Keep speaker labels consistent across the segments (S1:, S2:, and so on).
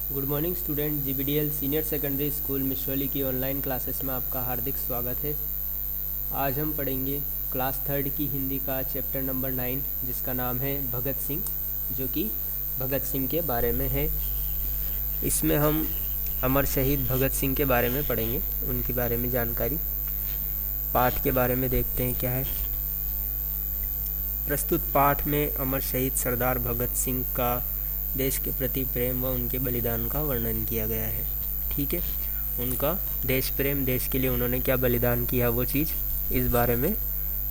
S1: Good morning student. GBDL senior secondary school Mishrauli की online classes में आपका हार्दिक स्वागत है। आज हम पढ़ेंगे क्लास थर्ड की हिंदी का चैप्टर नंबर 9 जिसका नाम है भगत सिंह, जो कि भगत सिंह के बारे में है। इसमें हम अमर शहीद भगत सिंह के बारे में पढ़ेंगे, उनके बारे में जानकारी। पाठ के बारे में देखते हैं क्या है। प्रस्तुत पाठ में अमर शहीद सरदार भगत सिंह का देश के प्रति प्रेम व उनके बलिदान का वर्णन किया गया है। ठीक है, उनका देश प्रेम, देश के लिए उन्होंने क्या बलिदान किया, वो चीज़ इस बारे में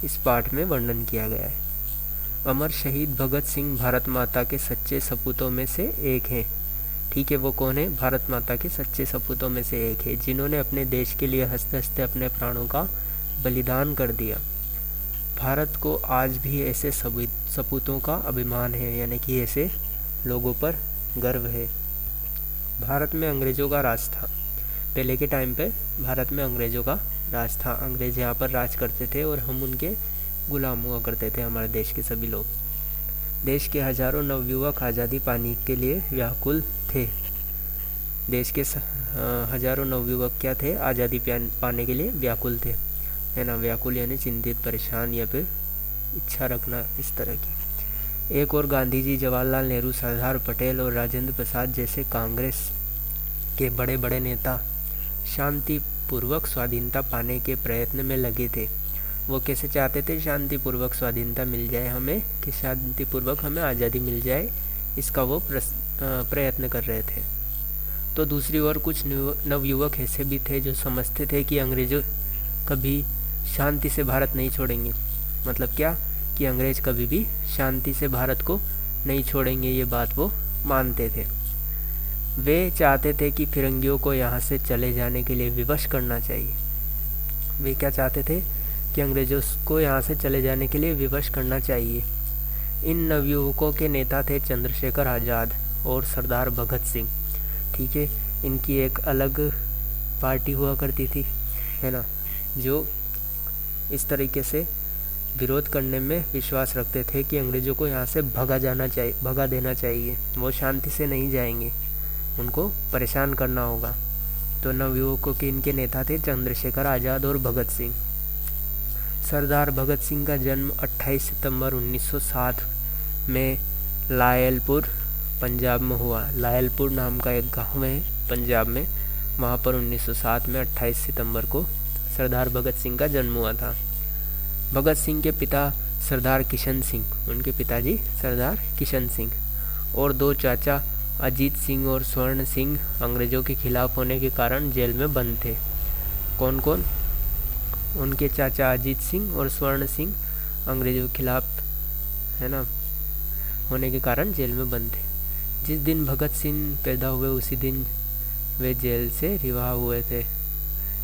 S1: इस पाठ में वर्णन किया गया है। अमर शहीद भगत सिंह भारत माता के सच्चे सपूतों में से एक हैं। ठीक है, वो कौन है? भारत माता के सच्चे सपूतों में से एक है, जिन्होंने अपने देश के लिए हंसते हंसते अपने प्राणों का बलिदान कर दिया। भारत को आज भी ऐसे सपूतों का अभिमान है, यानी कि ऐसे लोगों पर गर्व है। भारत में अंग्रेज़ों का राज था। पहले के टाइम पे भारत में अंग्रेज़ों का राज था। अंग्रेज़ यहाँ पर राज करते थे और हम उनके गुलाम हुआ करते थे, हमारे देश के सभी लोग। देश के हजारों नवयुवक आज़ादी पाने के लिए व्याकुल थे। देश के हजारों नवयुवक क्या थे? आज़ादी पाने के लिए व्याकुल थे, है ना। व्याकुल यानी चिंतित, परेशान या फिर इच्छा रखना, इस तरह की। एक और गांधी जी, जवाहरलाल नेहरू, सरदार पटेल और राजेंद्र प्रसाद जैसे कांग्रेस के बड़े बड़े नेता शांतिपूर्वक स्वाधीनता पाने के प्रयत्न में लगे थे। वो कैसे चाहते थे शांतिपूर्वक स्वाधीनता मिल जाए हमें, कि शांतिपूर्वक हमें आज़ादी मिल जाए, इसका वो प्रयत्न कर रहे थे। तो दूसरी ओर कुछ नवयुवक ऐसे भी थे जो समझते थे कि अंग्रेज़ों कभी शांति से भारत नहीं छोड़ेंगे। मतलब क्या? कि अंग्रेज कभी भी शांति से भारत को नहीं छोड़ेंगे, ये बात वो मानते थे। वे चाहते थे कि फिरंगियों को यहाँ से चले जाने के लिए विवश करना चाहिए। वे क्या चाहते थे? कि अंग्रेजों को यहाँ से चले जाने के लिए विवश करना चाहिए। इन नवयुवकों के नेता थे चंद्रशेखर आज़ाद और सरदार भगत सिंह। ठीक है, इनकी एक अलग पार्टी हुआ करती थी, है ना, जो इस तरीके से विरोध करने में विश्वास रखते थे कि अंग्रेज़ों को यहाँ से भगा देना चाहिए। वो शांति से नहीं जाएंगे, उनको परेशान करना होगा। तो नवयुवकों के इनके नेता थे चंद्रशेखर आज़ाद और भगत सिंह। सरदार भगत सिंह का जन्म 28 सितंबर 1907 में लायलपुर, पंजाब में हुआ। लायलपुर नाम का एक गाँव है पंजाब में, वहाँ पर 1907 में 28 सितंबर को सरदार भगत सिंह का जन्म हुआ था। भगत सिंह के पिता सरदार किशन सिंह, उनके पिताजी सरदार किशन सिंह, और दो चाचा अजीत सिंह और स्वर्ण सिंह अंग्रेज़ों के खिलाफ होने के कारण जेल में बंद थे। कौन कौन? उनके चाचा अजीत सिंह और स्वर्ण सिंह अंग्रेज़ों के खिलाफ, है ना, होने के कारण जेल में बंद थे। जिस दिन भगत सिंह पैदा हुए उसी दिन वे जेल से रिहा हुए थे।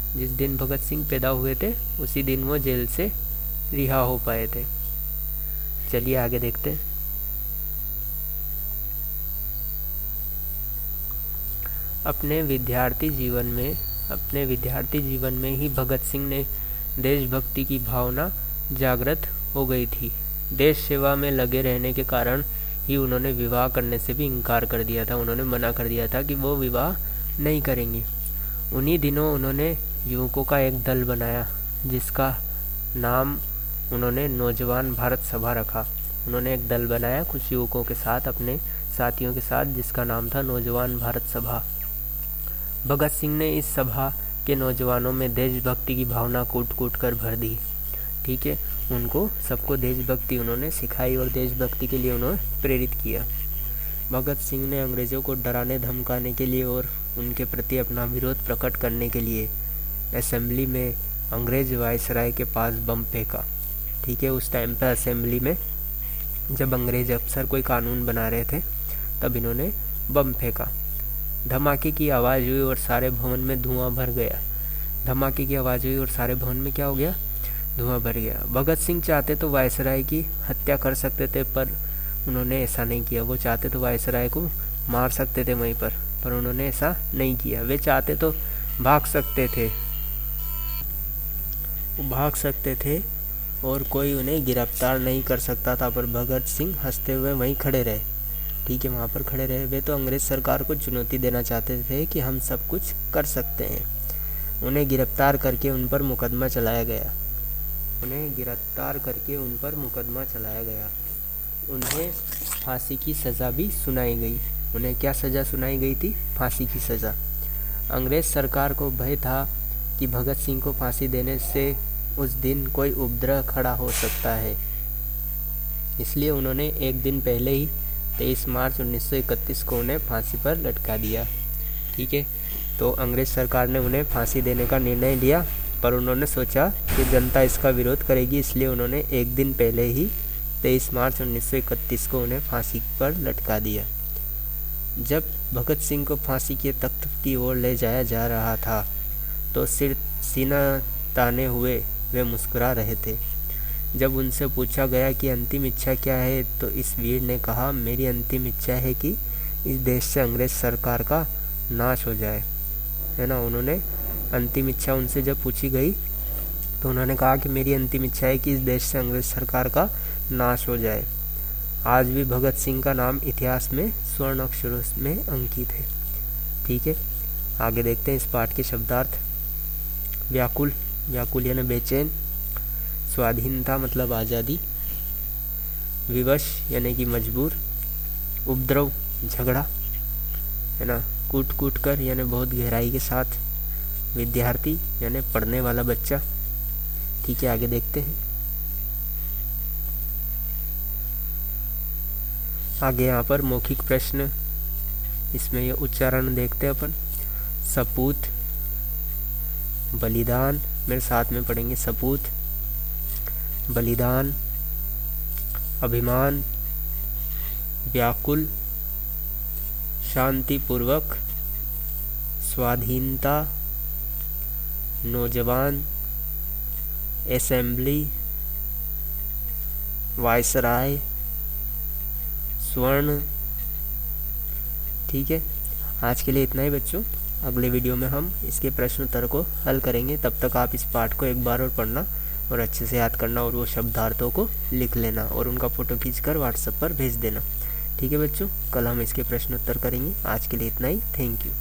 S1: जिस दिन भगत सिंह पैदा हुए थे उसी दिन वो जेल से रिहा हो पाए थे। चलिए आगे देखते हैं। अपने विद्यार्थी जीवन में ही भगत सिंह ने देशभक्ति की भावना जागृत हो गई थी। देश सेवा में लगे रहने के कारण ही उन्होंने विवाह करने से भी इनकार कर दिया था। उन्होंने मना कर दिया था कि वो विवाह नहीं करेंगे। उन्हीं दिनों उन्होंने युवकों का एक दल बनाया, जिसका नाम उन्होंने नौजवान भारत सभा रखा। उन्होंने एक दल बनाया कुछ युवकों के साथ, अपने साथियों के साथ, जिसका नाम था नौजवान भारत सभा। भगत सिंह ने इस सभा के नौजवानों में देशभक्ति की भावना कूट कूट कर भर दी। ठीक है, उनको सबको देशभक्ति उन्होंने सिखाई और देशभक्ति के लिए उन्होंने प्रेरित किया। भगत सिंह ने अंग्रेज़ों को डराने धमकाने के लिए और उनके प्रति अपना विरोध प्रकट करने के लिए असेंबली में अंग्रेज वायसराय के पास बम फेंका। ठीक है, उस टाइम पर असेंबली में जब अंग्रेज अफसर कोई कानून बना रहे थे तब इन्होंने बम फेंका। धमाके की आवाज़ हुई और सारे भवन में धुआं भर गया। धमाके की आवाज़ हुई और सारे भवन में क्या हो गया? धुआं भर गया। भगत सिंह चाहते तो वायसराय की हत्या कर सकते थे, पर उन्होंने ऐसा नहीं किया। वो चाहते तो वायसराय को मार सकते थे वहीं पर उन्होंने ऐसा नहीं किया। वे चाहते तो भाग सकते थे और कोई उन्हें गिरफ्तार नहीं कर सकता था, पर भगत सिंह हंसते हुए वहीं खड़े रहे। ठीक है, वहाँ पर खड़े रहे। वे तो अंग्रेज़ सरकार को चुनौती देना चाहते थे कि हम सब कुछ कर सकते हैं। उन्हें गिरफ्तार करके उन पर मुकदमा चलाया गया। उन्हें फांसी की सज़ा भी सुनाई गई। उन्हें क्या सज़ा सुनाई गई थी? फांसी की सज़ा। अंग्रेज़ सरकार को भय था कि भगत सिंह को फांसी देने से उस दिन कोई उपद्रव खड़ा हो सकता है, इसलिए उन्होंने एक दिन पहले ही 23 मार्च 1931 को उन्हें फांसी पर लटका दिया। ठीक है, तो अंग्रेज़ सरकार ने उन्हें फांसी देने का निर्णय लिया, पर उन्होंने सोचा कि जनता इसका विरोध करेगी, इसलिए उन्होंने एक दिन पहले ही 23 मार्च 1931 को उन्हें फांसी पर लटका दिया। जब भगत सिंह को फांसी के तख्त की ओर ले जाया जा रहा था तो सिर सीना ताने हुए वे मुस्कुरा रहे थे। जब उनसे पूछा गया कि अंतिम इच्छा क्या है, तो इस वीर ने कहा, मेरी अंतिम इच्छा है कि इस देश से अंग्रेज़ सरकार का नाश हो जाए। है ना, उन्होंने अंतिम इच्छा उनसे जब पूछी गई तो उन्होंने कहा कि मेरी अंतिम इच्छा है कि इस देश से अंग्रेज़ सरकार का नाश हो जाए। आज भी भगत सिंह का नाम इतिहास में स्वर्ण अक्षरों में अंकित है। ठीक है, आगे देखते हैं इस पाठ के शब्दार्थ। व्याकुल, व्याकुल यानी बेचैन। स्वाधीनता मतलब आज़ादी। विवश यानी कि मजबूर। उपद्रव झगड़ा, है ना। कूट कूट कर यानी बहुत गहराई के साथ। विद्यार्थी यानी पढ़ने वाला बच्चा। ठीक है, आगे देखते हैं। आगे यहाँ पर मौखिक प्रश्न, इसमें ये उच्चारण देखते हैं अपन। सपूत, बलिदान, मेरे साथ में पढ़ेंगे। सपूत, बलिदान, अभिमान, व्याकुल, शांतिपूर्वक, स्वाधीनता, नौजवान, असेंबली, वायसराय, स्वर्ण। ठीक है, आज के लिए इतना ही बच्चों। अगले वीडियो में हम इसके प्रश्न उत्तर को हल करेंगे। तब तक आप इस पाठ को एक बार और पढ़ना और अच्छे से याद करना और वो शब्दार्थों को लिख लेना और उनका फ़ोटो खींचकर व्हाट्सएप पर भेज देना। ठीक है बच्चों, कल हम इसके प्रश्न उत्तर करेंगे। आज के लिए इतना ही। Thank you.